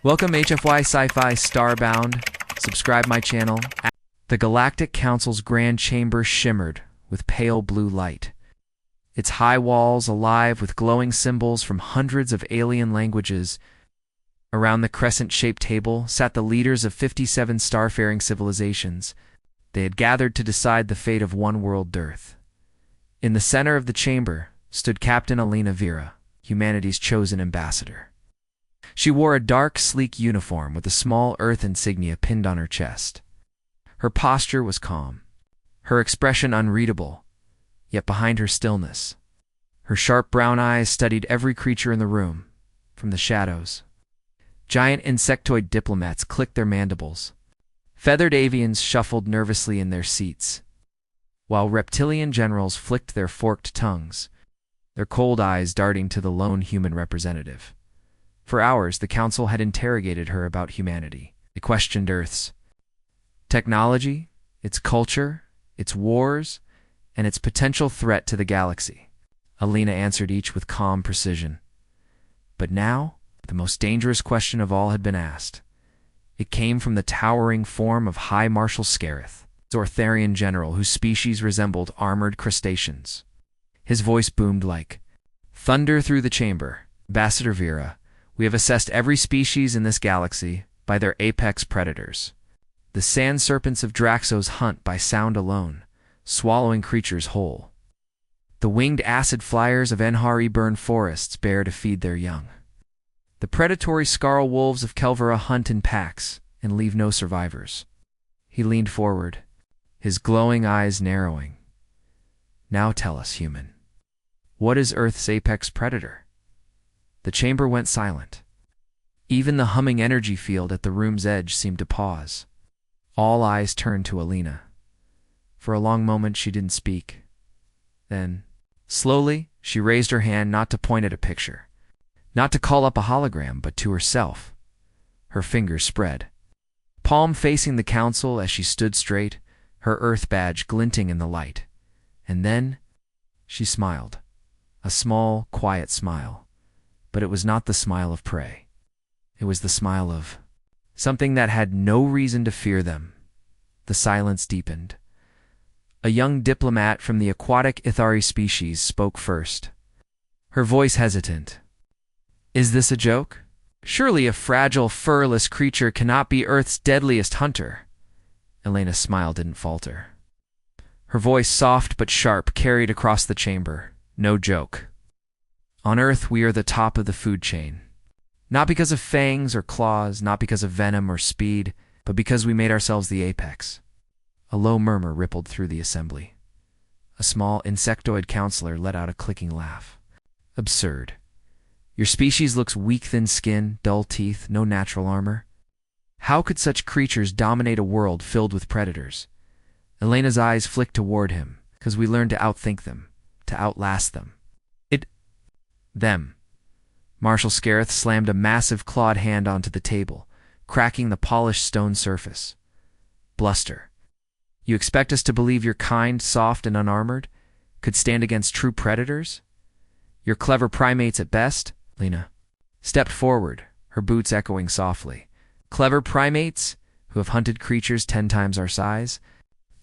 Welcome HFY Sci-Fi Starbound. Subscribe my channel. The Galactic Council's grand chamber shimmered with pale blue light. Its high walls alive with glowing symbols from hundreds of alien languages. Around the crescent-shaped table sat the leaders of 57 starfaring civilizations. They had gathered to decide the fate of one world Earth. In the center of the chamber stood Captain Alina Vera, humanity's chosen ambassador. She wore a dark, sleek uniform with a small Earth insignia pinned on her chest. Her posture was calm, her expression unreadable, yet behind her stillness, her sharp brown eyes studied every creature in the room, from the shadows. Giant insectoid diplomats clicked their mandibles. Feathered avians shuffled nervously in their seats, while reptilian generals flicked their forked tongues, their cold eyes darting to the lone human representative. For hours, the Council had interrogated her about humanity. They questioned Earth's technology, its culture, its wars, and its potential threat to the galaxy. Alina answered each with calm precision. But now, the most dangerous question of all had been asked. It came from the towering form of High Marshal Scareth, Zortharian general whose species resembled armored crustaceans. His voice boomed like thunder through the chamber. Ambassador Vera, we have assessed every species in this galaxy by their apex predators. The sand serpents of Draxos hunt by sound alone, swallowing creatures whole. The winged acid flyers of Enhari burn forests bare to feed their young. The predatory scarl wolves of Kelvera hunt in packs and leave no survivors. He leaned forward, his glowing eyes narrowing. Now tell us, human, what is Earth's apex predator? The chamber went silent. Even the humming energy field at the room's edge seemed to pause. All eyes turned to Alina. For a long moment she didn't speak. Then, slowly, she raised her hand not to point at a picture, not to call up a hologram, but to herself. Her fingers spread, palm facing the Council as she stood straight, her Earth badge glinting in the light. And then, she smiled. A small, quiet smile. But it was not the smile of prey. It was the smile of something that had no reason to fear them. The silence deepened. A young diplomat from the aquatic Ithari species spoke first, her voice hesitant. Is this a joke? Surely a fragile, furless creature cannot be Earth's deadliest hunter. Elena's smile didn't falter. Her voice, soft but sharp, carried across the chamber. No joke. On Earth, we are the top of the food chain. Not because of fangs or claws, not because of venom or speed, but because we made ourselves the apex. A low murmur rippled through the assembly. A small insectoid counselor let out a clicking laugh. Absurd. Your species looks weak-thin skin, dull teeth, no natural armor. How could such creatures dominate a world filled with predators? Elena's eyes flicked toward him, because we learned to outthink them, to outlast them. Them. Marshal Scareth slammed a massive clawed hand onto the table, cracking the polished stone surface. Bluster. You expect us to believe you're kind, soft, and unarmored? Could stand against true predators? You're clever primates at best? Lena stepped forward, her boots echoing softly. Clever primates who have hunted creatures 10 times our size?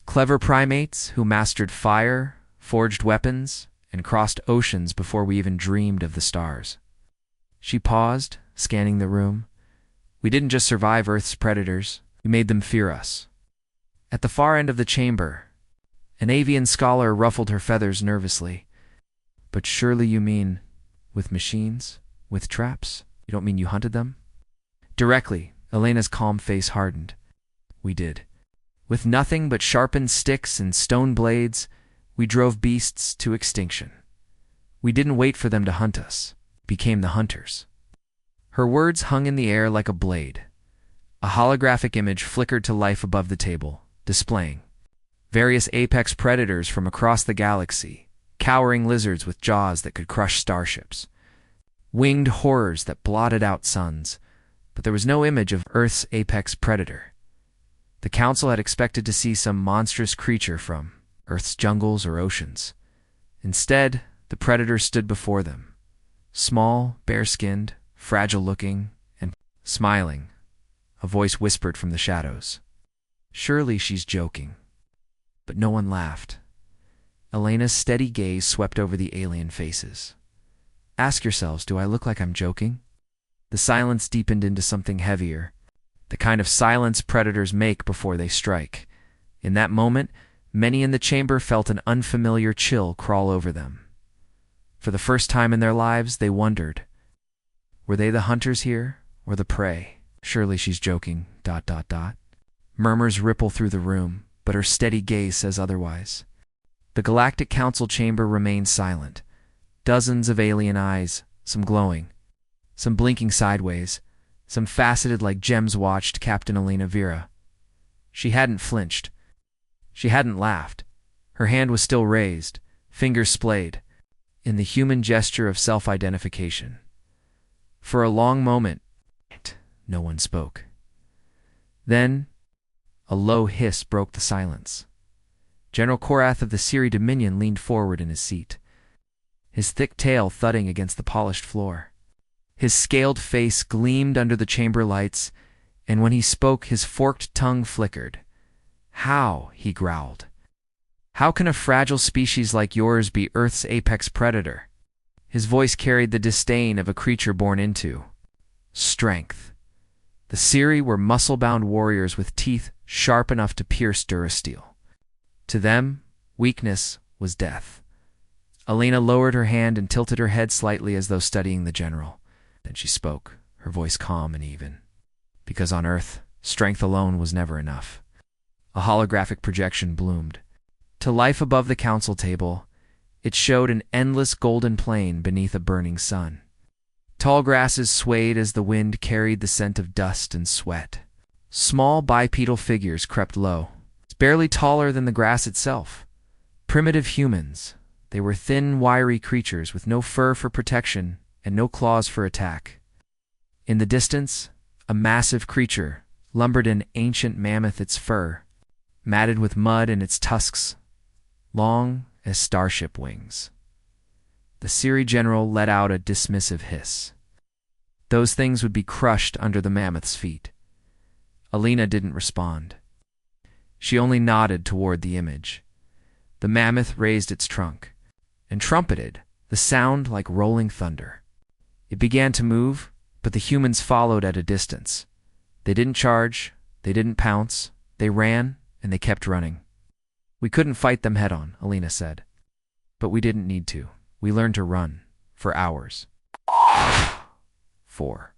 Clever primates who mastered fire, forged weapons, and crossed oceans before we even dreamed of the stars. She paused, scanning the room. We didn't just survive Earth's predators, we made them fear us. At the far end of the chamber, an avian scholar ruffled her feathers nervously. But surely you mean, with machines, with traps? You don't mean you hunted them? Directly, Elena's calm face hardened. We did. With nothing but sharpened sticks and stone blades, we drove beasts to extinction. We didn't wait for them to hunt us, became the hunters. Her words hung in the air like a blade. A holographic image flickered to life above the table, displaying various apex predators from across the galaxy, cowering lizards with jaws that could crush starships, winged horrors that blotted out suns, but there was no image of Earth's apex predator. The Council had expected to see some monstrous creature from Earth's jungles or oceans. Instead, the predator stood before them, small, bare-skinned, fragile-looking, and Smiling, a voice whispered from the shadows. Surely she's joking. But no one laughed. Elena's steady gaze swept over the alien faces. Ask yourselves, do I look like I'm joking? The silence deepened into something heavier, the kind of silence predators make before they strike. In that moment, many in the chamber felt an unfamiliar chill crawl over them. For the first time in their lives, they wondered, were they the hunters here or the prey? Surely she's joking, ... Murmurs ripple through the room, but her steady gaze says otherwise. The Galactic Council chamber remains silent. Dozens of alien eyes, some glowing, some blinking sideways, some faceted like gems watched Captain Elena Vera. She hadn't flinched. She hadn't laughed. Her hand was still raised, fingers splayed, in the human gesture of self-identification. For a long moment, no one spoke. Then, a low hiss broke the silence. General Korath of the Siri Dominion leaned forward in his seat, his thick tail thudding against the polished floor. His scaled face gleamed under the chamber lights, and when he spoke, his forked tongue flickered. How? He growled. How can a fragile species like yours be Earth's apex predator? His voice carried the disdain of a creature born into strength. The Siri were muscle-bound warriors with teeth sharp enough to pierce durasteel. To them, weakness was death. Elena lowered her hand and tilted her head slightly as though studying the general. Then she spoke, her voice calm and even. Because on Earth, strength alone was never enough. A holographic projection bloomed. To life above the council table, it showed an endless golden plain beneath a burning sun. Tall grasses swayed as the wind carried the scent of dust and sweat. Small bipedal figures crept low, barely taller than the grass itself. Primitive humans. They were thin, wiry creatures with no fur for protection and no claws for attack. In the distance, a massive creature lumbered an ancient mammoth, its fur matted with mud and its tusks long as starship wings. The Siri general let out a dismissive hiss. Those things would be crushed under the mammoth's feet. Elena didn't respond. She only nodded toward the image. The mammoth raised its trunk and trumpeted, the sound like rolling thunder. It began to move, but the humans followed at a distance. They didn't charge, they didn't pounce, they ran, and they kept running. We couldn't fight them head-on, Elena said. But we didn't need to. We learned to run, for hours. 4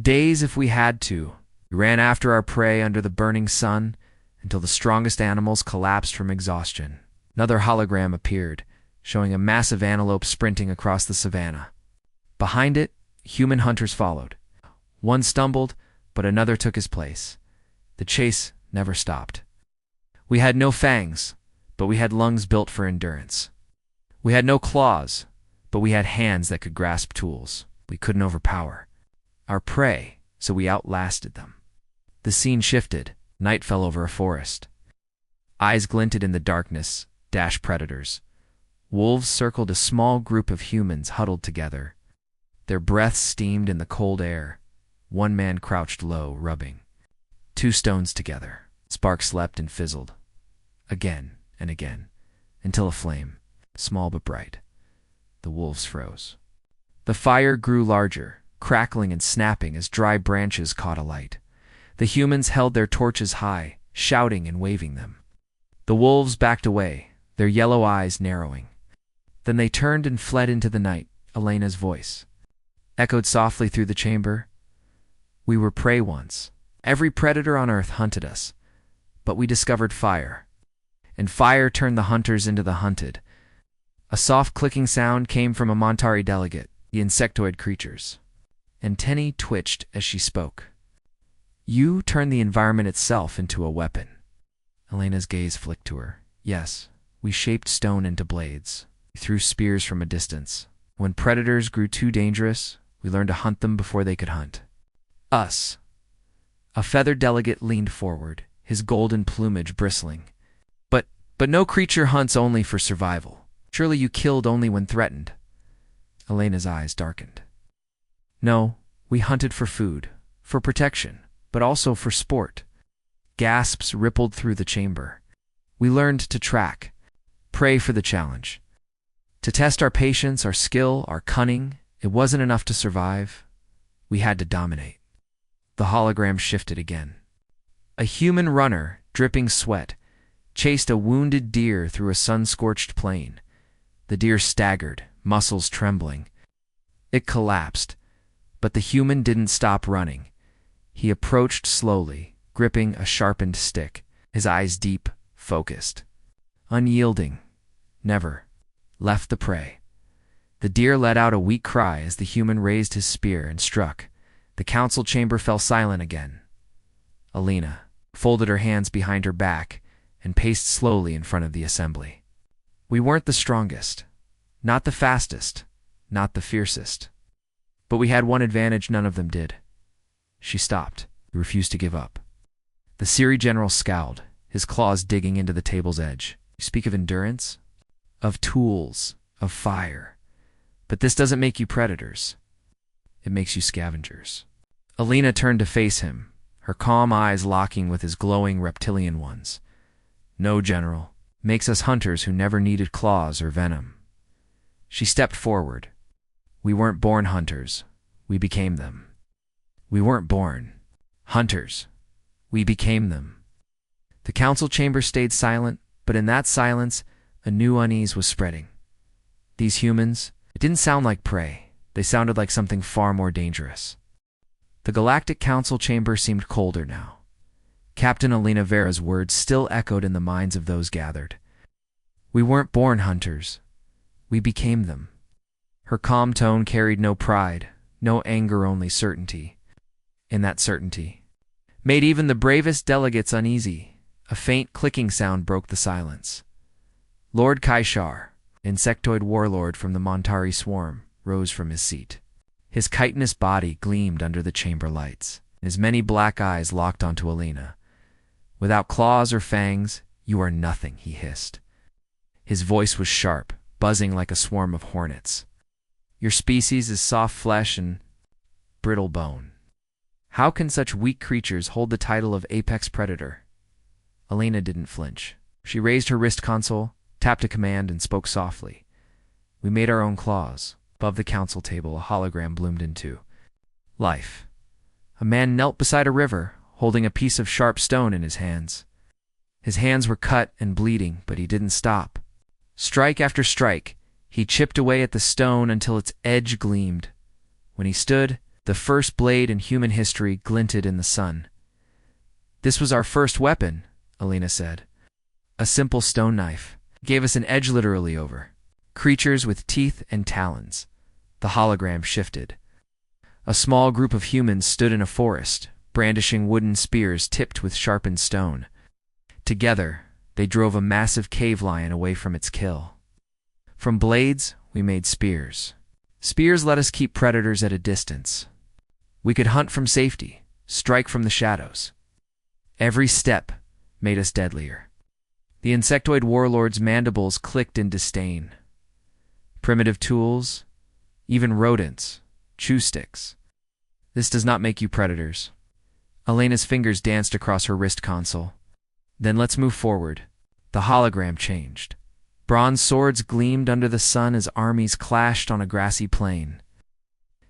days if we had to. We ran after our prey under the burning sun until the strongest animals collapsed from exhaustion. Another hologram appeared, showing a massive antelope sprinting across the savannah. Behind it, human hunters followed. One stumbled, but another took his place. The chase never stopped. We had no fangs, but we had lungs built for endurance. We had no claws, but we had hands that could grasp tools we couldn't overpower our prey, so we outlasted them. The scene shifted. Night fell over a forest. Eyes glinted in the darkness, dash predators. Wolves circled a small group of humans huddled together. Their breaths steamed in the cold air. One man crouched low, rubbing 2 stones together. Sparks leapt and fizzled. Again and again, until a flame, small but bright. The wolves froze. The fire grew larger, crackling and snapping as dry branches caught alight. The humans held their torches high, shouting and waving them. The wolves backed away, their yellow eyes narrowing. Then they turned and fled into the night. Elena's voice echoed softly through the chamber. We were prey once. Every predator on Earth hunted us. But we discovered fire. And fire turned the hunters into the hunted. A soft clicking sound came from a Montari delegate, the insectoid creatures. Antennae twitched as she spoke. You turned the environment itself into a weapon. Elena's gaze flicked to her. Yes, we shaped stone into blades. We threw spears from a distance. When predators grew too dangerous, we learned to hunt them before they could hunt us. A feathered delegate leaned forward, his golden plumage bristling. But no creature hunts only for survival. Surely you killed only when threatened. Elena's eyes darkened. No, we hunted for food, for protection, but also for sport. Gasps rippled through the chamber. We learned to track, pray for the challenge. To test our patience, our skill, our cunning. It wasn't enough to survive. We had to dominate. The hologram shifted again. A human runner, dripping sweat, chased a wounded deer through a sun-scorched plain. The deer staggered, muscles trembling. It collapsed, but the human didn't stop running. He approached slowly, gripping a sharpened stick, his eyes deep, focused. Unyielding, never left the prey. The deer let out a weak cry as the human raised his spear and struck. The council chamber fell silent again. Alina folded her hands behind her back and paced slowly in front of the assembly. We weren't the strongest, not the fastest, not the fiercest. But we had one advantage none of them did. She stopped, refused to give up. The Siri general scowled, his claws digging into the table's edge. You speak of endurance? Of tools, of fire. But this doesn't make you predators. It makes you scavengers. Alina turned to face him, her calm eyes locking with his glowing reptilian ones. No, General. Makes us hunters who never needed claws or venom. She stepped forward. We weren't born hunters. We became them. We weren't born hunters. We became them. The council chamber stayed silent, but in that silence, a new unease was spreading. These humans, it didn't sound like prey. They sounded like something far more dangerous. The Galactic Council chamber seemed colder now. Captain Alina Vera's words still echoed in the minds of those gathered. We weren't born hunters. We became them. Her calm tone carried no pride, no anger, only certainty. And that certainty made even the bravest delegates uneasy. A faint clicking sound broke the silence. Lord Kaishar, insectoid warlord from the Montari swarm, rose from his seat. His chitinous body gleamed under the chamber lights. His many black eyes locked onto Alina. Without claws or fangs, you are nothing, he hissed. His voice was sharp, buzzing like a swarm of hornets. Your species is soft flesh and brittle bone. How can such weak creatures hold the title of apex predator? Alina didn't flinch. She raised her wrist console, tapped a command, and spoke softly. We made our own claws. Above the council table, a hologram bloomed into life. A man knelt beside a river, holding a piece of sharp stone in his hands. His hands were cut and bleeding, but he didn't stop. Strike after strike, he chipped away at the stone until its edge gleamed. When he stood, the first blade in human history glinted in the sun. This was our first weapon, Alina said. A simple stone knife. Gave us an edge literally over. Creatures with teeth and talons. The hologram shifted. A small group of humans stood in a forest, brandishing wooden spears tipped with sharpened stone. Together, they drove a massive cave lion away from its kill. From blades, we made spears. Spears let us keep predators at a distance. We could hunt from safety, strike from the shadows. Every step made us deadlier. The insectoid warlord's mandibles clicked in disdain. Primitive tools, even rodents, chew sticks. This does not make you predators. Alina's fingers danced across her wrist console. Then let's move forward. The hologram changed. Bronze swords gleamed under the sun as armies clashed on a grassy plain.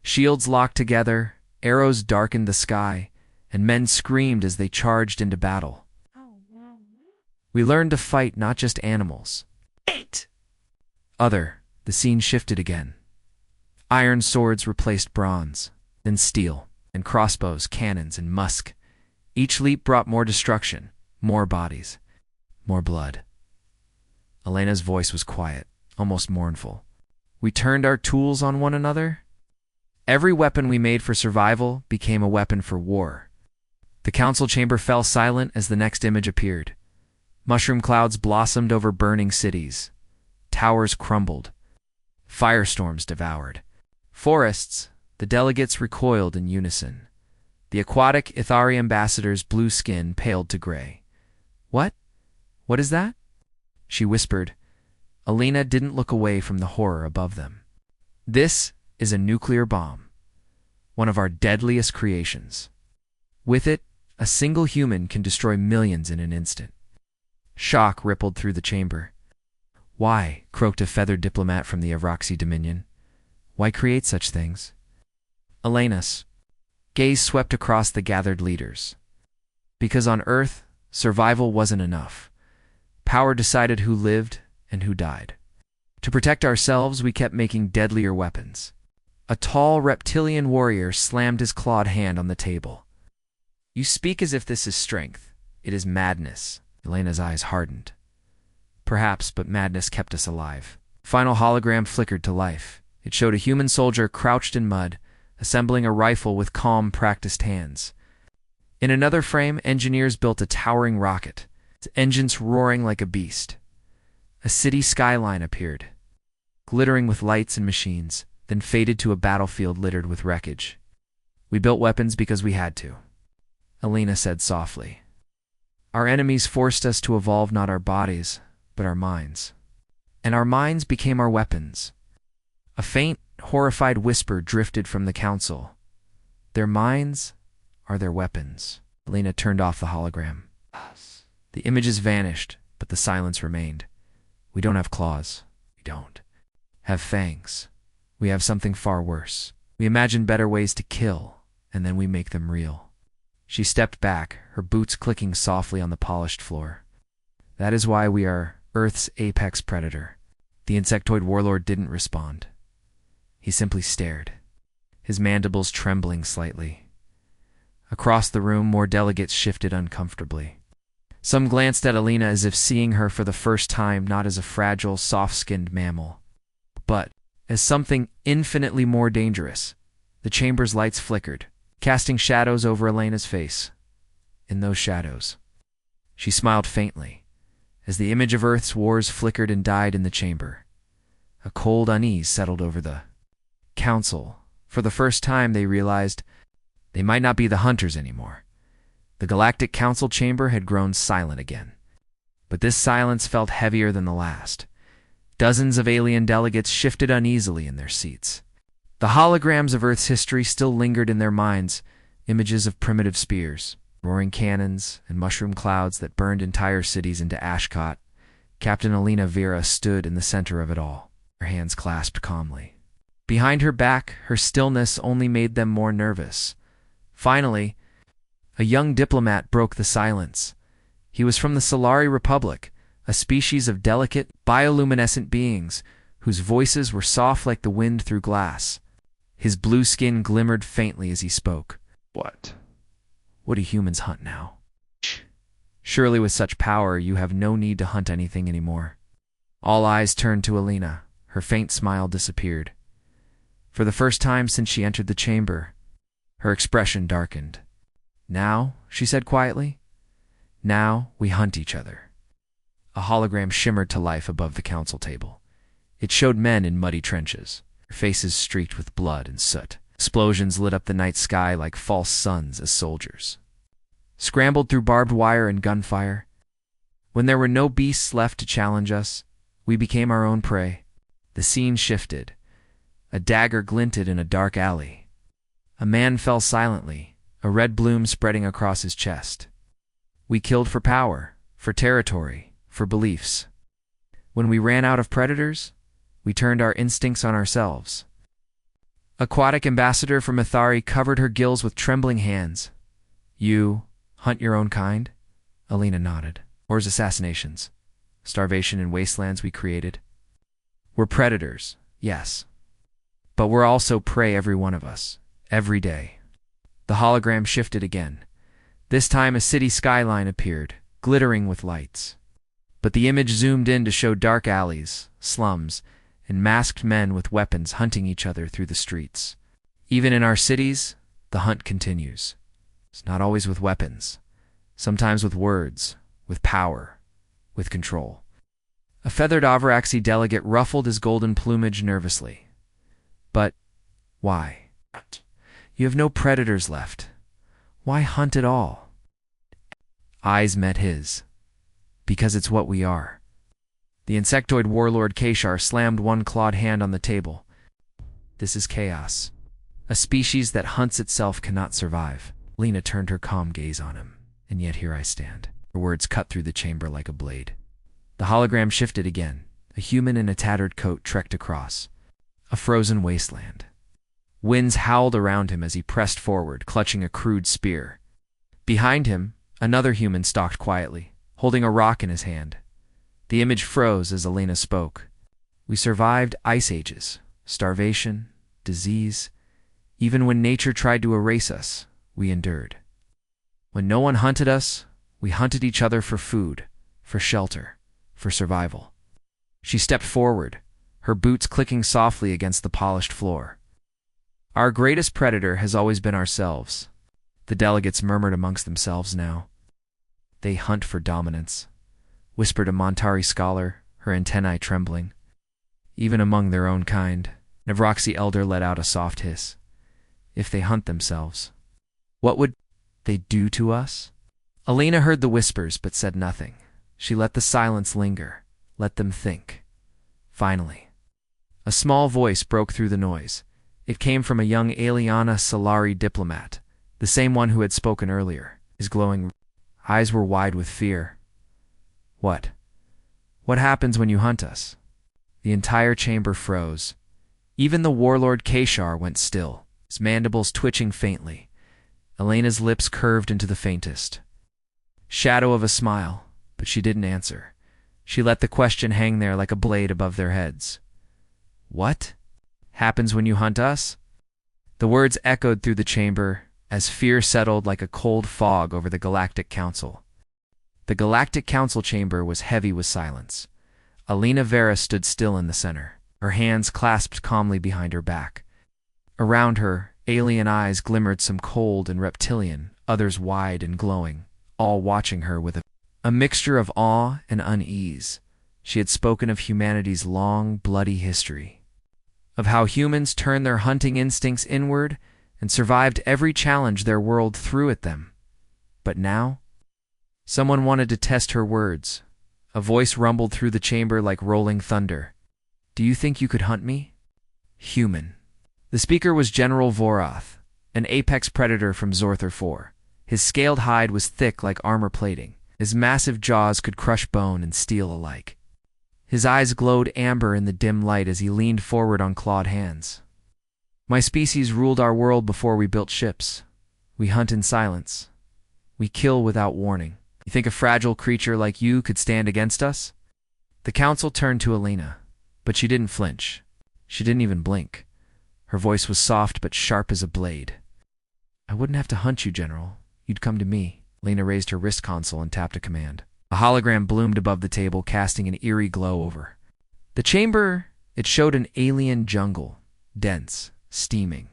Shields locked together, arrows darkened the sky, and men screamed as they charged into battle. We learned to fight not just animals. The scene shifted again. Iron swords replaced bronze, then steel, and crossbows, cannons, and musk. Each leap brought more destruction, more bodies, more blood. Elena's voice was quiet, almost mournful. We turned our tools on one another. Every weapon we made for survival became a weapon for war. The council chamber fell silent as the next image appeared. Mushroom clouds blossomed over burning cities. Towers crumbled. Firestorms devoured. Forests, the delegates recoiled in unison. The aquatic Ithari ambassador's blue skin paled to gray. What? What is that? She whispered. Alina didn't look away from the horror above them. This is a nuclear bomb. One of our deadliest creations. With it, a single human can destroy millions in an instant. Shock rippled through the chamber. Why? Croaked a feathered diplomat from the Avroxy Dominion. Why create such things? Elena's gaze swept across the gathered leaders. Because on Earth, survival wasn't enough. Power decided who lived and who died. To protect ourselves, we kept making deadlier weapons. A tall reptilian warrior slammed his clawed hand on the table. You speak as if this is strength. It is madness. Elena's eyes hardened. Perhaps, but madness kept us alive. Final hologram flickered to life. It showed a human soldier crouched in mud, assembling a rifle with calm, practiced hands. In another frame, engineers built a towering rocket, its engines roaring like a beast. A city skyline appeared, glittering with lights and machines, then faded to a battlefield littered with wreckage. We built weapons because we had to, Elena said softly. Our enemies forced us to evolve not our bodies, but our minds. And our minds became our weapons. A faint, horrified whisper drifted from the council. Their minds are their weapons. Elena turned off the hologram. The images vanished, but the silence remained. We don't have claws. We don't have fangs. We have something far worse. We imagine better ways to kill, and then we make them real. She stepped back, her boots clicking softly on the polished floor. That is why we are Earth's apex predator. The insectoid warlord didn't respond. He simply stared, his mandibles trembling slightly. Across the room, more delegates shifted uncomfortably. Some glanced at Elena as if seeing her for the first time not as a fragile, soft-skinned mammal, but as something infinitely more dangerous. The chamber's lights flickered, casting shadows over Elena's face. In those shadows, she smiled faintly, as the image of Earth's wars flickered and died in the chamber. A cold unease settled over the council. For the first time, they realized they might not be the hunters anymore. The Galactic Council chamber had grown silent again. But this silence felt heavier than the last. Dozens of alien delegates shifted uneasily in their seats. The holograms of Earth's history still lingered in their minds, images of primitive spears, roaring cannons, and mushroom clouds that burned entire cities into ashcot. Captain Elena Vera stood in the center of it all, her hands clasped calmly. Behind her back, her stillness only made them more nervous. Finally, a young diplomat broke the silence. He was from the Solari Republic, a species of delicate, bioluminescent beings whose voices were soft like the wind through glass. His blue skin glimmered faintly as he spoke. What do humans hunt now? Surely with such power, you have no need to hunt anything anymore. All eyes turned to Elena. Her faint smile disappeared. For the first time since she entered the chamber, her expression darkened. Now, she said quietly, now we hunt each other. A hologram shimmered to life above the council table. It showed men in muddy trenches, their faces streaked with blood and soot. Explosions lit up the night sky like false suns as soldiers scrambled through barbed wire and gunfire. When there were no beasts left to challenge us, we became our own prey. The scene shifted. A dagger glinted in a dark alley. A man fell silently, a red bloom spreading across his chest. We killed for power, for territory, for beliefs. When we ran out of predators, we turned our instincts on ourselves. Aquatic ambassador from Athari covered her gills with trembling hands. You hunt your own kind? Elena nodded. Wars, assassinations, starvation in wastelands we created. We're predators, yes. But we're also prey, every one of us, every day. The hologram shifted again. This time a city skyline appeared, glittering with lights. But the image zoomed in to show dark alleys, slums, and masked men with weapons hunting each other through the streets. Even in our cities, the hunt continues. It's not always with weapons. Sometimes with words, with power, with control. A feathered Avaraxi delegate ruffled his golden plumage nervously. But why? You have no predators left. Why hunt at all? Eyes met his. Because it's what we are. The insectoid warlord Kashar slammed one clawed hand on the table. This is chaos. A species that hunts itself cannot survive. Lena turned her calm gaze on him. And yet here I stand. Her words cut through the chamber like a blade. The hologram shifted again. A human in a tattered coat trekked across. A frozen wasteland. Winds howled around him as he pressed forward, clutching a crude spear. Behind him, another human stalked quietly, holding a rock in his hand. The image froze as Elena spoke. We survived ice ages, starvation, disease. Even when nature tried to erase us, we endured. When no one hunted us, we hunted each other for food, for shelter, for survival. She stepped forward, her boots clicking softly against the polished floor. Our greatest predator has always been ourselves. The delegates murmured amongst themselves now. They hunt for dominance, whispered a Montari scholar, her antennae trembling. Even among their own kind, Navroxy Elder let out a soft hiss. If they hunt themselves, what would they do to us? Elena heard the whispers but said nothing. She let the silence linger, let them think. Finally, a small voice broke through the noise. It came from a young Aliana Solari diplomat, the same one who had spoken earlier. His glowing eyes were wide with fear. What? What happens when you hunt us? The entire chamber froze. Even the warlord Kashar went still, his mandibles twitching faintly. Elena's lips curved into the faintest shadow of a smile, but she didn't answer. She let the question hang there like a blade above their heads. What happens when you hunt us? The words echoed through the chamber as fear settled like a cold fog over the Galactic Council. The Galactic Council chamber was heavy with silence. Elena Vera stood still in the center, her hands clasped calmly behind her back. Around her, alien eyes glimmered, some cold and reptilian, others wide and glowing, all watching her with a mixture of awe and unease. She had spoken of humanity's long, bloody history, of how humans turned their hunting instincts inward and survived every challenge their world threw at them. But now, someone wanted to test her words. A voice rumbled through the chamber like rolling thunder. Do you think you could hunt me? Human. The speaker was General Vorath, an apex predator from Zorthor 4. His scaled hide was thick like armor plating. His massive jaws could crush bone and steel alike. His eyes glowed amber in the dim light as he leaned forward on clawed hands. My species ruled our world before we built ships. We hunt in silence. We kill without warning. You think a fragile creature like you could stand against us? The council turned to Elena, but she didn't flinch. She didn't even blink. Her voice was soft but sharp as a blade. I wouldn't have to hunt you, General. You'd come to me. Elena raised her wrist console and tapped a command. A hologram bloomed above the table, casting an eerie glow over the chamber. It showed an alien jungle, dense, steaming,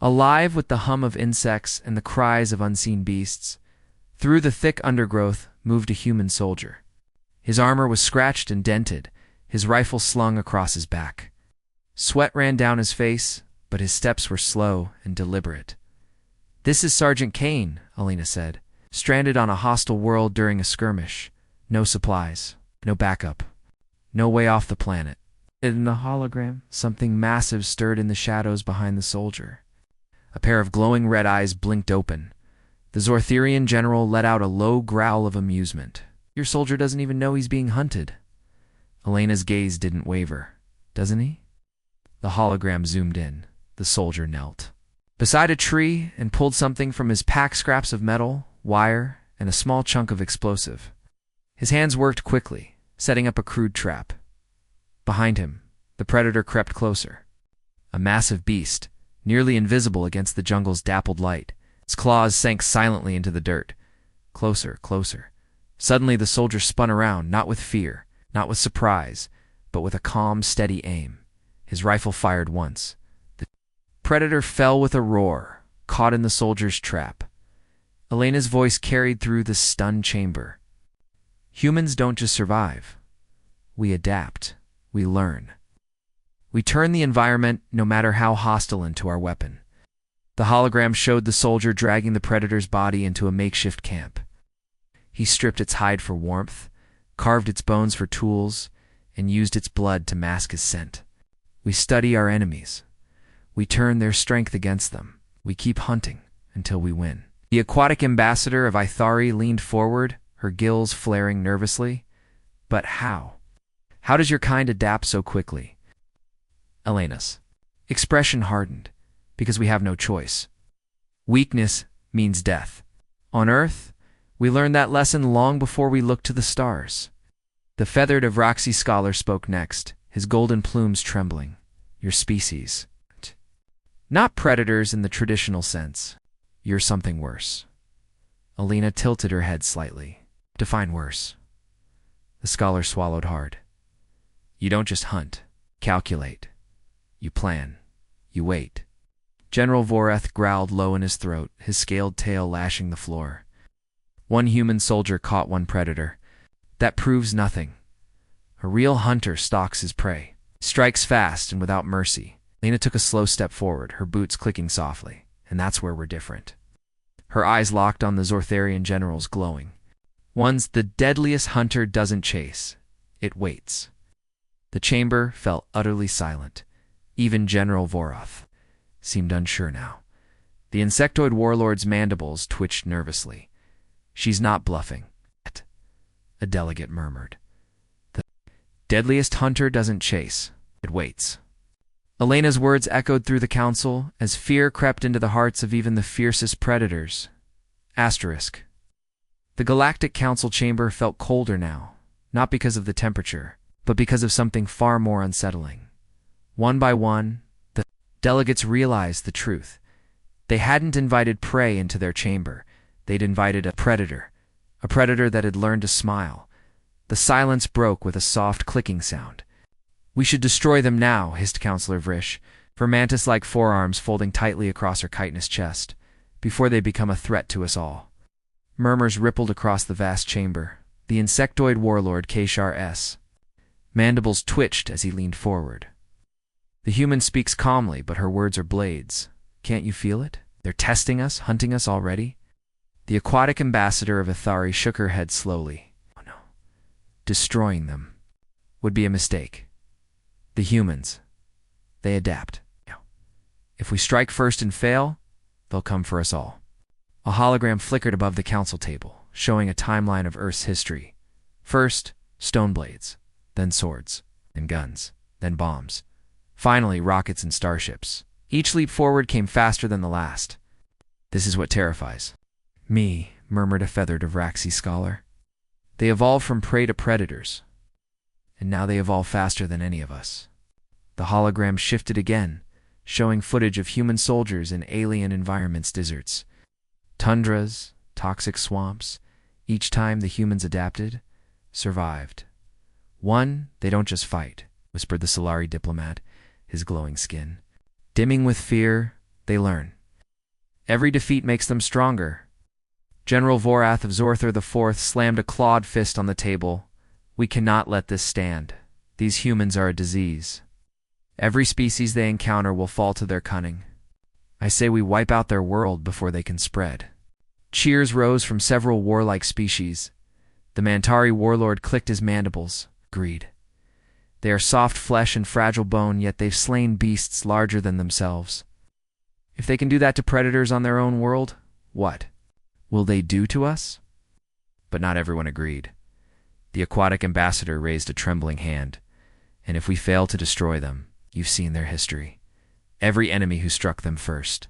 alive with the hum of insects and the cries of unseen beasts. Through the thick undergrowth moved a human soldier. His armor was scratched and dented, his rifle slung across his back. Sweat ran down his face, but his steps were slow and deliberate. This is Sergeant Kane, Elena said, stranded on a hostile world during a skirmish. No supplies, no backup, no way off the planet. In the hologram, something massive stirred in the shadows behind the soldier. A pair of glowing red eyes blinked open. The Zorthirian general let out a low growl of amusement. Your soldier doesn't even know he's being hunted. Elena's gaze didn't waver. Doesn't he? The hologram zoomed in. The soldier knelt beside a tree and pulled something from his pack, scraps of metal, wire, and a small chunk of explosive. His hands worked quickly, setting up a crude trap. Behind him, the predator crept closer. A massive beast, nearly invisible against the jungle's dappled light. Its claws sank silently into the dirt. Closer, closer. Suddenly the soldier spun around, not with fear, not with surprise, but with a calm, steady aim. His rifle fired once. The predator fell with a roar, caught in the soldier's trap. Elena's voice carried through the stunned chamber. Humans don't just survive. We adapt. We learn. We turn the environment, no matter how hostile, into our weapon. The hologram showed the soldier dragging the predator's body into a makeshift camp. He stripped its hide for warmth, carved its bones for tools, and used its blood to mask his scent. We study our enemies. We turn their strength against them. We keep hunting until we win. The aquatic ambassador of Ithari leaned forward, her gills flaring nervously. But how? How does your kind adapt so quickly? Elena's expression hardened, because we have no choice. Weakness means death. On Earth, we learned that lesson long before we looked to the stars. The feathered Avraxi scholar spoke next, his golden plumes trembling. Your species. Not predators in the traditional sense. You're something worse. Alina tilted her head slightly. Define worse. The scholar swallowed hard. You don't just hunt, calculate. You plan. You wait. General Vorath growled low in his throat, his scaled tail lashing the floor. One human soldier caught one predator. That proves nothing. A real hunter stalks his prey, strikes fast and without mercy. Lena took a slow step forward, her boots clicking softly, and that's where we're different. Her eyes locked on the Zortharian generals, glowing. One's the deadliest hunter doesn't chase. It waits. The chamber fell utterly silent. Even General Vorath seemed unsure now. The insectoid warlord's mandibles twitched nervously. She's not bluffing. A delegate murmured. The deadliest hunter doesn't chase. It waits. Elena's words echoed through the council as fear crept into the hearts of even the fiercest predators. Asterisk. The Galactic Council chamber felt colder now, not because of the temperature, but because of something far more unsettling. One by one, the delegates realized the truth. They hadn't invited prey into their chamber. They'd invited a predator that had learned to smile. The silence broke with a soft clicking sound. We should destroy them now, hissed Counselor Vrish, her mantis-like forearms folding tightly across her chitinous chest, before they become a threat to us all. Murmurs rippled across the vast chamber. The insectoid warlord Kashar S. Mandibles twitched as he leaned forward. The human speaks calmly, but her words are blades. Can't you feel it? They're testing us, hunting us already? The aquatic ambassador of Ithari shook her head slowly. Oh no. Destroying them would be a mistake. The humans, they adapt. If we strike first and fail, they'll come for us all. A hologram flickered above the council table, showing a timeline of Earth's history. First, stone blades, then swords, then guns, then bombs. Finally, rockets and starships. Each leap forward came faster than the last. This is what terrifies me, murmured a feathered Avraxi scholar. They evolved from prey to predators, and now they evolve faster than any of us. The hologram shifted again, showing footage of human soldiers in alien environments, deserts, tundras, toxic swamps. Each time the humans adapted, survived. One, they don't just fight, whispered the Solari diplomat, his glowing skin. Dimming with fear, they learn. Every defeat makes them stronger. General Vorath of Zorthar IV slammed a clawed fist on the table. We cannot let this stand. These humans are a disease. Every species they encounter will fall to their cunning. I say we wipe out their world before they can spread. Cheers rose from several warlike species. The Mantari warlord clicked his mandibles. Agreed. They are soft flesh and fragile bone, yet they've slain beasts larger than themselves. If they can do that to predators on their own world, what will they do to us? But not everyone agreed. The aquatic ambassador raised a trembling hand. And if we fail to destroy them, you've seen their history. Every enemy who struck them first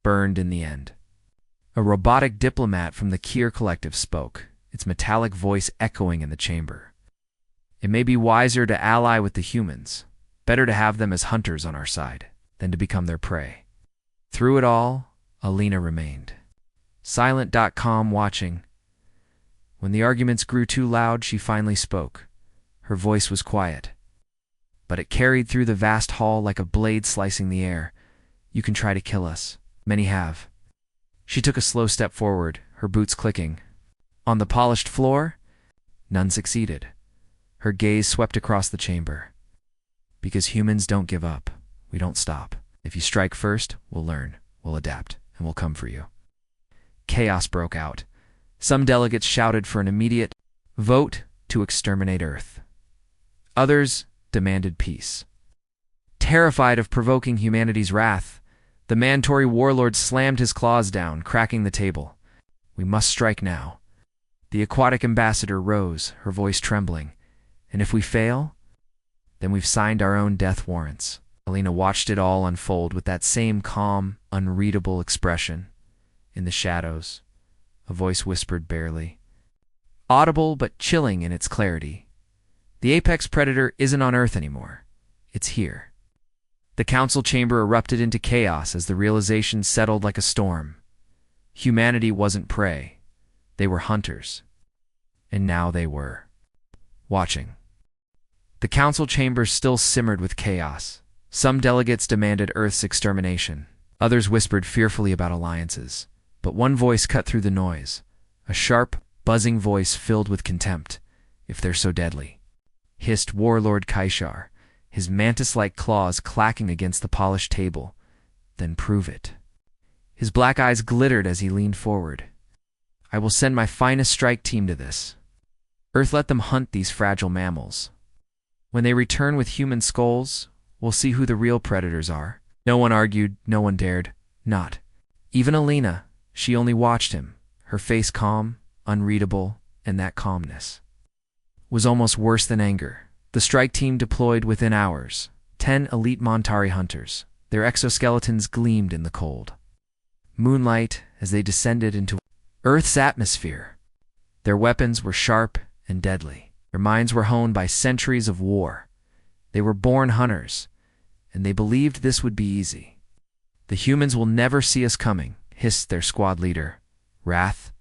burned in the end. A robotic diplomat from the Kier Collective spoke, its metallic voice echoing in the chamber. It may be wiser to ally with the humans, better to have them as hunters on our side, than to become their prey. Through it all, Alina remained. Silent.com watching. When the arguments grew too loud, she finally spoke. Her voice was quiet, but it carried through the vast hall like a blade slicing the air. You can try to kill us. Many have. She took a slow step forward, her boots clicking. On the polished floor, none succeeded. Her gaze swept across the chamber. Because humans don't give up. We don't stop. If you strike first, we'll learn, we'll adapt, and we'll come for you. Chaos broke out. Some delegates shouted for an immediate vote to exterminate Earth. Others demanded peace. Terrified of provoking humanity's wrath, The Mantori warlord slammed his claws down, cracking the table. We must strike now. The aquatic ambassador rose, her voice trembling. And if we fail, then we've signed our own death warrants. Alina watched it all unfold with that same calm, unreadable expression. In the shadows, a voice whispered barely, audible but chilling in its clarity. The apex predator isn't on Earth anymore. It's here. The council chamber erupted into chaos as the realization settled like a storm. Humanity wasn't prey. They were hunters. And now they were watching. The council chamber still simmered with chaos. Some delegates demanded Earth's extermination. Others whispered fearfully about alliances. But one voice cut through the noise. A sharp, buzzing voice filled with contempt. If they're so deadly, hissed Warlord Kaishar, his mantis-like claws clacking against the polished table. Then prove it. His black eyes glittered as he leaned forward. I will send my finest strike team to this. Earth let them hunt these fragile mammals. When they return with human skulls, we'll see who the real predators are. No one argued, no one dared. Not. Even Alina. She only watched him, her face calm, unreadable, and that calmness was almost worse than anger. The strike team deployed within hours. 10 elite Montari hunters. Their exoskeletons gleamed in the cold moonlight as they descended into Earth's atmosphere. Their weapons were sharp and deadly. Their minds were honed by centuries of war. They were born hunters, and they believed this would be easy. The humans will never see us coming, hissed their squad leader, Wrath.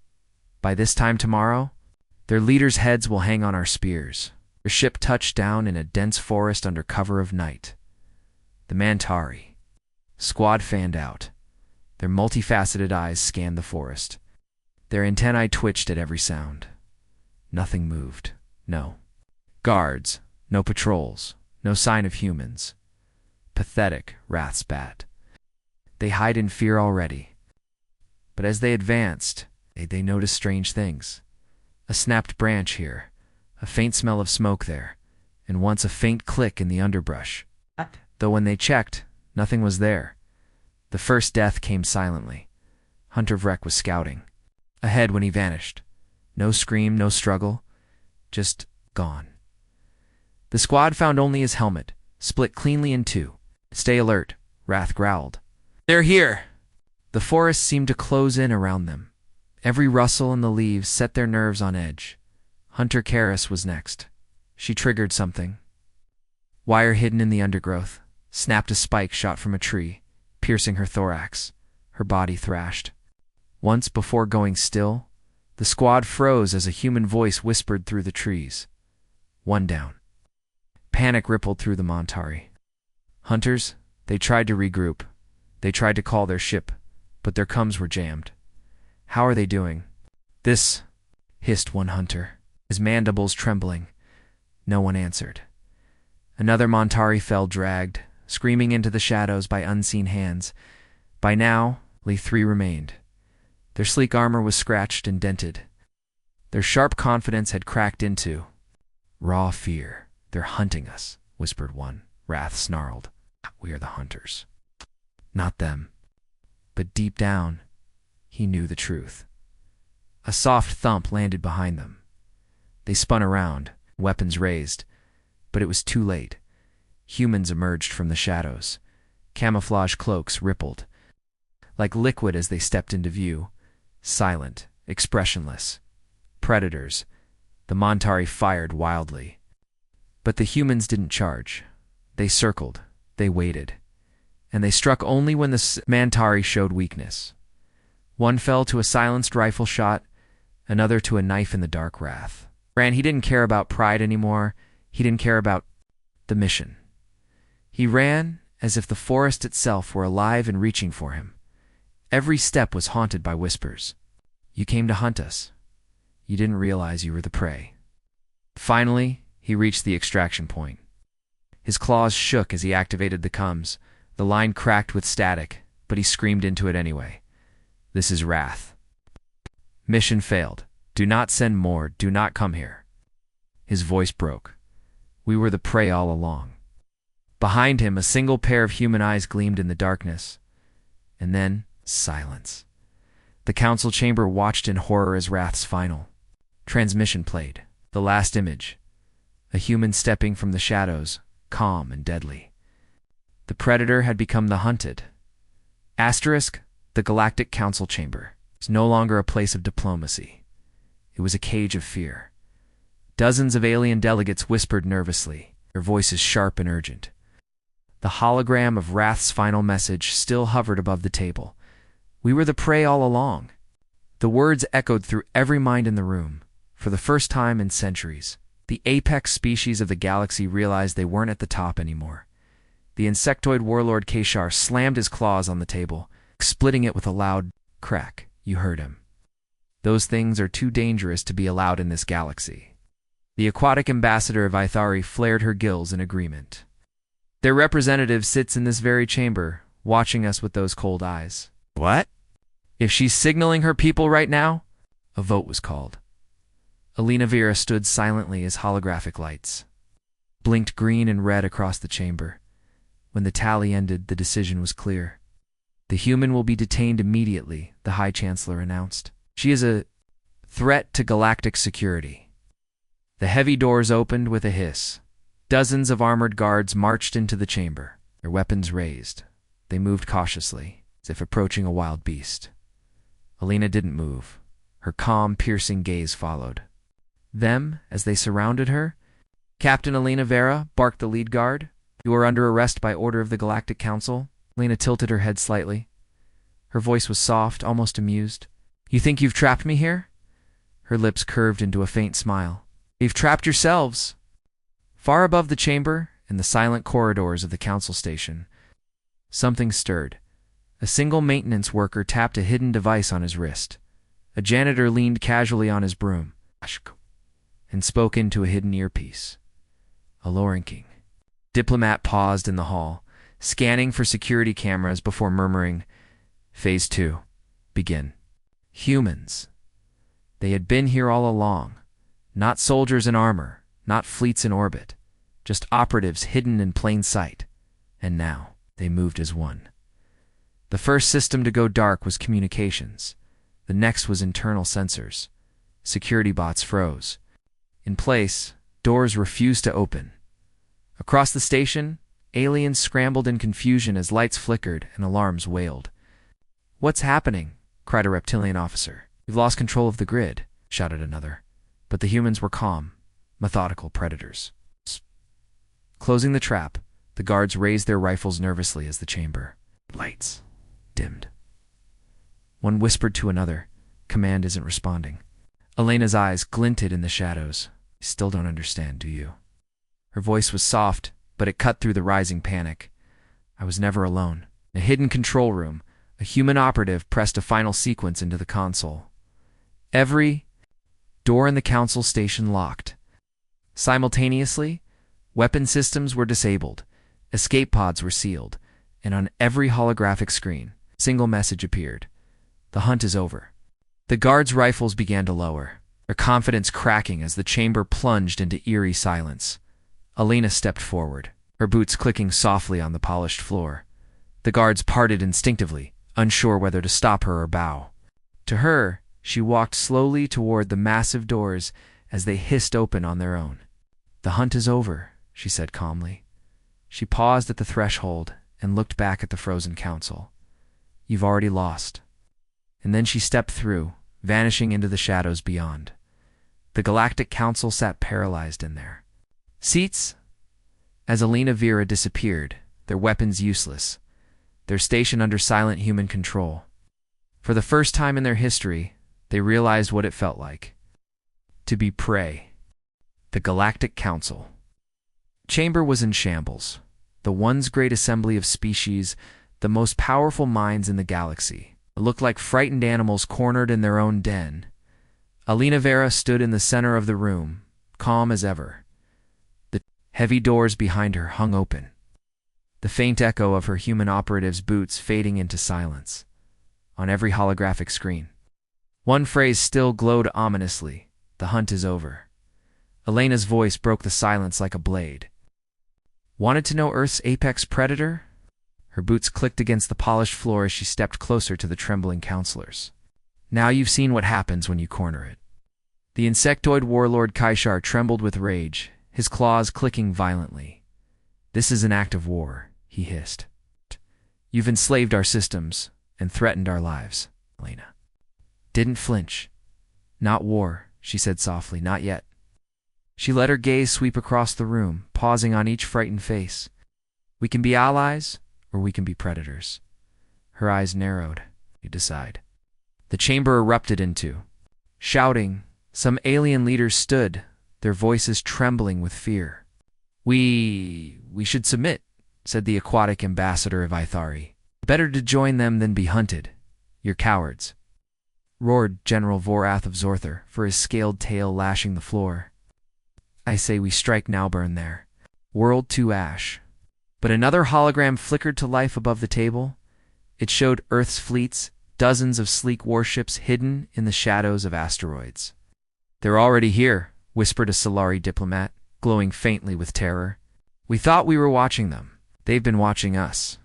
By this time tomorrow, their leaders' heads will hang on our spears. Their ship touched down in a dense forest under cover of night. The Mantari squad fanned out. Their multifaceted eyes scanned the forest. Their antennae twitched at every sound. Nothing moved. No guards, no patrols, no sign of humans. Pathetic, Wrath spat. They hide in fear already. But as they advanced, they noticed strange things. A snapped branch here, a faint smell of smoke there, and once a faint click in the underbrush. Though when they checked, nothing was there. The first death came silently. Hunter Vrek was scouting ahead when he vanished. No scream, no struggle, just gone. The squad found only his helmet, split cleanly in two. Stay alert, Wrath growled. They're here! The forest seemed to close in around them. Every rustle in the leaves set their nerves on edge. Hunter Karis was next. She triggered something. Wire hidden in the undergrowth, snapped a spike shot from a tree, piercing her thorax. Her body thrashed. Once before going still, the squad froze as a human voice whispered through the trees. One down. Panic rippled through the Montari. Hunters, they tried to regroup. They tried to call their ship, but their comms were jammed. How are they doing? This, hissed one hunter, his mandibles trembling. No one answered. Another Montari fell dragged, screaming into the shadows by unseen hands. By now, only 3 remained. Their sleek armor was scratched and dented. Their sharp confidence had cracked into raw fear. They're hunting us, whispered one. Wrath snarled. We are the hunters. Not them. But deep down, he knew the truth. A soft thump landed behind them. They spun around, weapons raised, but it was too late. Humans emerged from the shadows. Camouflage cloaks rippled like liquid as they stepped into view. Silent, expressionless. Predators. The Montari fired wildly. But the humans didn't charge. They circled. They waited. And they struck only when the Mantari showed weakness. One fell to a silenced rifle shot, another to a knife in the dark wrath. He didn't care about pride anymore. He didn't care about the mission. He ran as if the forest itself were alive and reaching for him. Every step was haunted by whispers. You came to hunt us. You didn't realize you were the prey. Finally, he reached the extraction point. His claws shook as he activated the comms. The line cracked with static, but he screamed into it anyway. This is Wrath. Mission failed. Do not send more. Do not come here. His voice broke. We were the prey all along. Behind him, a single pair of human eyes gleamed in the darkness. And then, silence. The council chamber watched in horror as Wrath's final transmission played. The last image. A human stepping from the shadows, calm and deadly. The predator had become the hunted. Asterisk, the Galactic Council chamber was no longer a place of diplomacy. It was a cage of fear. Dozens of alien delegates whispered nervously, their voices sharp and urgent. The hologram of Wrath's final message still hovered above the table. We were the prey all along. The words echoed through every mind in the room. For the first time in centuries, the apex species of the galaxy realized they weren't at the top anymore. The insectoid warlord Kashar slammed his claws on the table, splitting it with a loud crack. You heard him. Those things are too dangerous to be allowed in this galaxy. The aquatic ambassador of Ithari flared her gills in agreement. Their representative sits in this very chamber, watching us with those cold eyes. What? If she's signaling her people right now, a vote was called. Alina Vera stood silently as holographic lights blinked green and red across the chamber. When the tally ended, the decision was clear. The human will be detained immediately, the High Chancellor announced. She is a threat to galactic security. The heavy doors opened with a hiss. Dozens of armored guards marched into the chamber, their weapons raised. They moved cautiously, as if approaching a wild beast. Alina didn't move. Her calm, piercing gaze followed them as they surrounded her. Captain Alina Vera, barked the lead guard. You are under arrest by order of the Galactic Council. Alina tilted her head slightly. Her voice was soft, almost amused. You think you've trapped me here? Her lips curved into a faint smile. You've trapped yourselves. Far above the chamber, in the silent corridors of the council station, something stirred. A single maintenance worker tapped a hidden device on his wrist. A janitor leaned casually on his broom and spoke into a hidden earpiece. A Lorenking. Diplomat paused in the hall, scanning for security cameras before murmuring, Phase 2. Begin. Humans. They had been here all along. Not soldiers in armor, not fleets in orbit, just operatives hidden in plain sight. And now, they moved as one. The first system to go dark was communications. The next was internal sensors. Security bots froze. In place, doors refused to open. Across the station, aliens scrambled in confusion as lights flickered and alarms wailed. What's happening? Cried a reptilian officer. We've lost control of the grid, shouted another. But the humans were calm, methodical predators. Closing the trap, the guards raised their rifles nervously as the chamber lights dimmed. One whispered to another, Command isn't responding. Elena's eyes glinted in the shadows. You still don't understand, do you? Her voice was soft, but it cut through the rising panic. I was never alone. In a hidden control room, a human operative pressed a final sequence into the console. Every door in the council station locked. Simultaneously, weapon systems were disabled, escape pods were sealed, and on every holographic screen, a single message appeared. The hunt is over. The guards' rifles began to lower, their confidence cracking as the chamber plunged into eerie silence. Alina stepped forward, her boots clicking softly on the polished floor. The guards parted instinctively, unsure whether to stop her or bow. To her, she walked slowly toward the massive doors as they hissed open on their own. The hunt is over, she said calmly. She paused at the threshold and looked back at the frozen council. You've already lost. And then she stepped through, vanishing into the shadows beyond. The Galactic Council sat paralyzed in there. Seats? As Alina Vera disappeared, their weapons useless, their station under silent human control. For the first time in their history, they realized what it felt like to be prey. The Galactic Council. Chamber was in shambles. The once great assembly of species, the most powerful minds in the galaxy. It looked like frightened animals cornered in their own den. Alina Vera stood in the center of the room, calm as ever. The heavy doors behind her hung open, the faint echo of her human operative's boots fading into silence. On every holographic screen, one phrase still glowed ominously, the hunt is over. Elena's voice broke the silence like a blade. Wanted to know Earth's apex predator? Her boots clicked against the polished floor as she stepped closer to the trembling counselors. Now you've seen what happens when you corner it. The insectoid warlord Kaishar trembled with rage, his claws clicking violently. This is an act of war, he hissed. You've enslaved our systems and threatened our lives. Elena didn't flinch. Not war, she said softly, not yet. She let her gaze sweep across the room, pausing on each frightened face. We can be allies, or we can be predators. Her eyes narrowed. You decide. The chamber erupted into shouting. Some alien leaders stood, their voices trembling with fear. We should submit, said the aquatic ambassador of Ithari. Better to join them than be hunted. You're cowards, roared General Vorath of Zorthar, for his scaled tail lashing the floor. I say we strike now, burn there. World to ash. But another hologram flickered to life above the table. It showed Earth's fleets, dozens of sleek warships hidden in the shadows of asteroids. They're already here, whispered a Solari diplomat, glowing faintly with terror. We thought we were watching them. They've been watching us.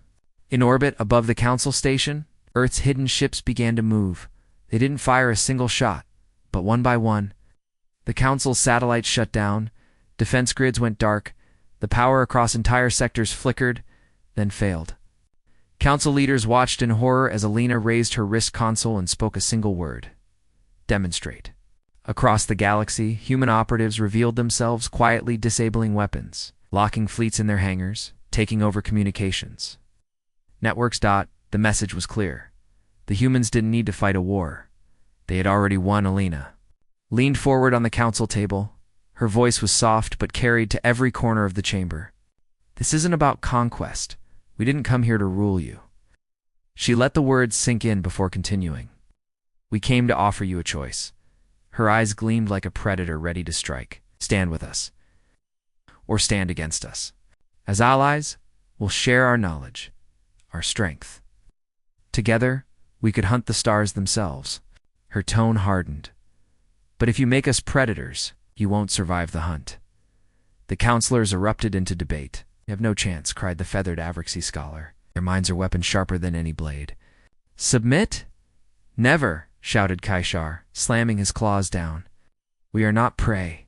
In orbit above the Council station, Earth's hidden ships began to move. They didn't fire a single shot, but one by one, the Council's satellites shut down, defense grids went dark, the power across entire sectors flickered, then failed. Council leaders watched in horror as Alina raised her wrist console and spoke a single word. Demonstrate. Across the galaxy, human operatives revealed themselves, quietly disabling weapons, locking fleets in their hangars, taking over communications. Networks. The message was clear. The humans didn't need to fight a war. They had already won. Alina leaned forward on the council table. Her voice was soft but carried to every corner of the chamber. This isn't about conquest. We didn't come here to rule you. She let the words sink in before continuing. We came to offer you a choice. Her eyes gleamed like a predator ready to strike. Stand with us, or stand against us. As allies, we'll share our knowledge, our strength. Together, we could hunt the stars themselves. Her tone hardened. But if you make us predators, you won't survive the hunt. The counselors erupted into debate. You have no chance, cried the feathered Avraxi scholar. Their minds are weapons sharper than any blade. Submit? Never, shouted Kaishar, slamming his claws down. We are not prey.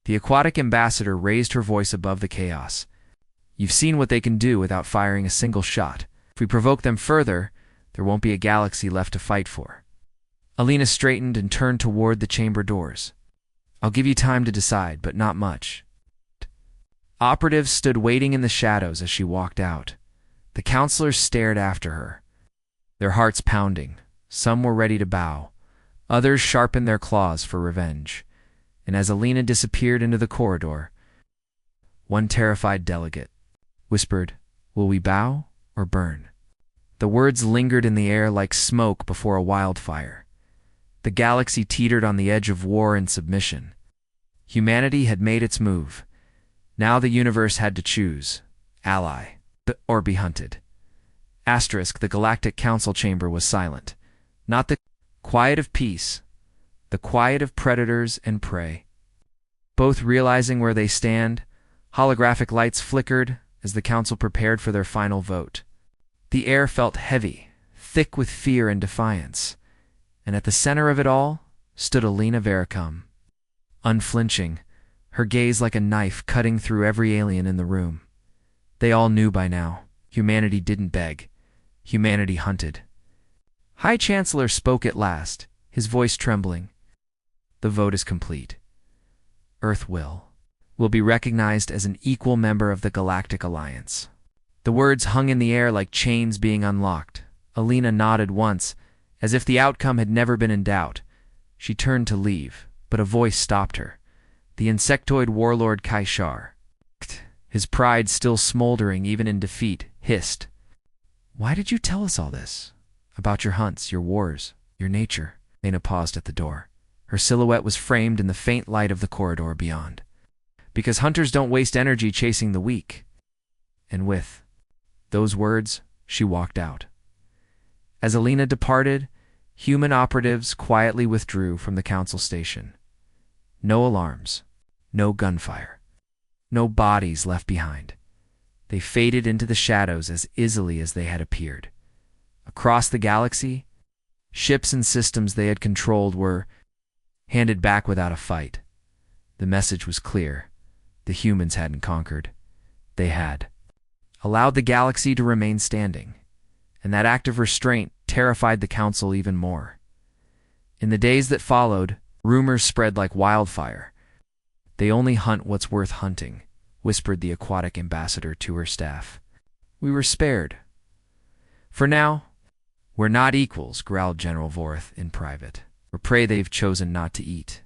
The aquatic ambassador raised her voice above the chaos. You've seen what they can do without firing a single shot. If we provoke them further, there won't be a galaxy left to fight for. Alina straightened and turned toward the chamber doors. I'll give you time to decide, but not much. Operatives stood waiting in the shadows as she walked out. The counselors stared after her, their hearts pounding. Some were ready to bow. Others sharpened their claws for revenge. And as Alina disappeared into the corridor, one terrified delegate whispered, "Will we bow or burn?" The words lingered in the air like smoke before a wildfire. The galaxy teetered on the edge of war and submission. Humanity had made its move. Now the universe had to choose, ally, or be hunted. Asterisk, the Galactic Council chamber was silent. Not the quiet of peace, the quiet of predators and prey. Both realizing where they stand, holographic lights flickered as the council prepared for their final vote. The air felt heavy, thick with fear and defiance, and at the center of it all stood Alina Veracum. Unflinching, her gaze like a knife cutting through every alien in the room. They all knew by now, humanity didn't beg, humanity hunted. High Chancellor spoke at last, his voice trembling. The vote is complete. Earth will be recognized as an equal member of the Galactic Alliance. The words hung in the air like chains being unlocked. Alina nodded once, as if the outcome had never been in doubt. She turned to leave, but a voice stopped her. The insectoid warlord Kaishar, his pride still smoldering even in defeat, hissed, "Why did you tell us all this? About your hunts, your wars, your nature?" Alina paused at the door. Her silhouette was framed in the faint light of the corridor beyond. Because hunters don't waste energy chasing the weak. And with those words, she walked out. As Alina departed, human operatives quietly withdrew from the council station. No alarms, no gunfire, no bodies left behind. They faded into the shadows as easily as they had appeared. Across the galaxy, ships and systems they had controlled were handed back without a fight. The message was clear. The humans hadn't conquered. They had allowed the galaxy to remain standing, and that act of restraint terrified the Council even more. In the days that followed, rumors spread like wildfire. "They only hunt what's worth hunting," whispered the aquatic ambassador to her staff. "We were spared. For now, we're not equals," growled General Vorth in private. "We're prey they've chosen not to eat."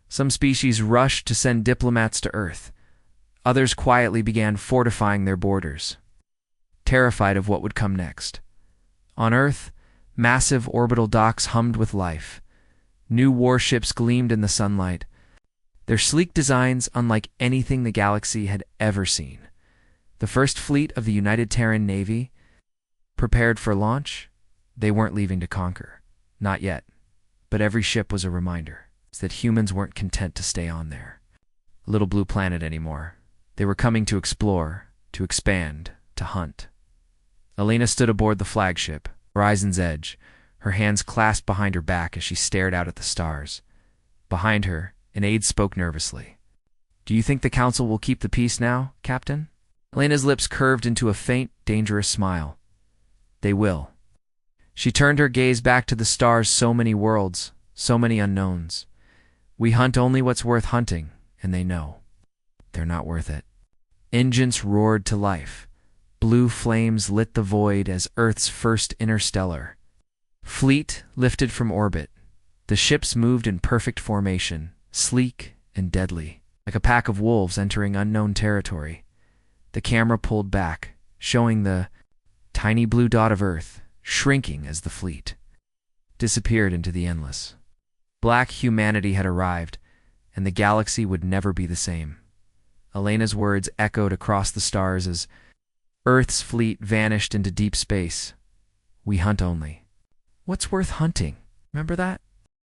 Some species rushed to send diplomats to Earth. Others quietly began fortifying their borders, terrified of what would come next. On Earth, massive orbital docks hummed with life. New warships gleamed in the sunlight, their sleek designs unlike anything the galaxy had ever seen. The first fleet of the United Terran Navy, prepared for launch. They weren't leaving to conquer. Not yet. But every ship was a reminder that humans weren't content to stay on their little blue planet anymore. They were coming to explore, to expand, to hunt. Elena stood aboard the flagship, Horizon's Edge, her hands clasped behind her back as she stared out at the stars. Behind her, an aide spoke nervously. "Do you think the Council will keep the peace now, Captain?" Elena's lips curved into a faint, dangerous smile. "They will." She turned her gaze back to the stars. So many worlds, so many unknowns. We hunt only what's worth hunting, and they know. They're not worth it. Engines roared to life. Blue flames lit the void as Earth's first interstellar fleet lifted from orbit. The ships moved in perfect formation, sleek and deadly, like a pack of wolves entering unknown territory. The camera pulled back, showing the tiny blue dot of Earth shrinking as the fleet disappeared into the endless. Black humanity had arrived, and the galaxy would never be the same. Elena's words echoed across the stars as Earth's fleet vanished into deep space. "We hunt only what's worth hunting. Remember that?"